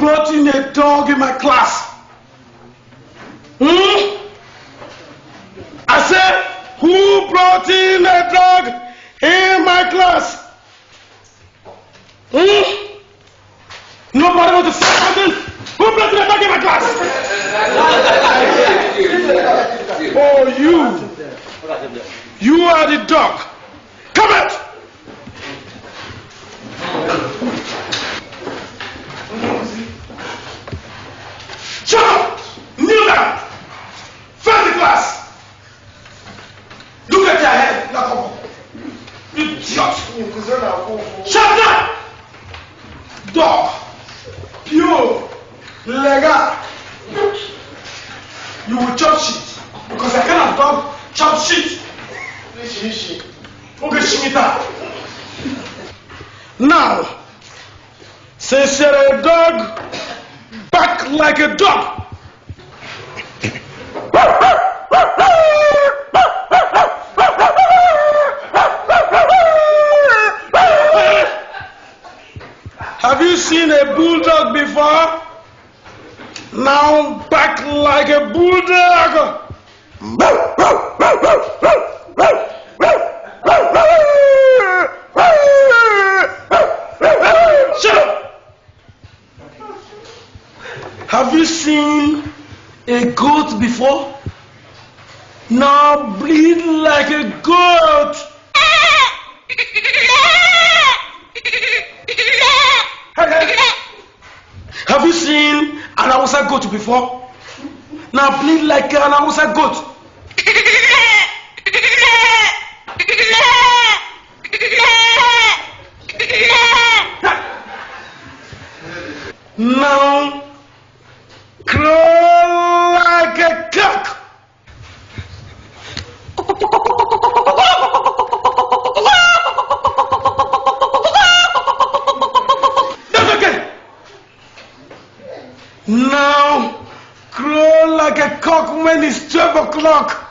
brought in a dog in my class? I said, who brought in a dog in my class? Nobody wants to say something? Who brought in a dog in my class? Oh, you. You are the dog. Come out. Shut up. Kneel down. Face the class. Look at your head. Idiot. Shut up. Dog. Pure. Legal. You will chop shit. Because I cannot dog chop shit. Now, since you're a dog, bark like a dog. Have you seen a bulldog before? Now bark like a bulldog. Shut up. Have you seen a goat before? Now bleed like a goat. Have you seen an Hausa goat before? Now bleed like an Hausa goat. Now crow like a cock. That's okay. Now crow like a cock when it's 12 o'clock.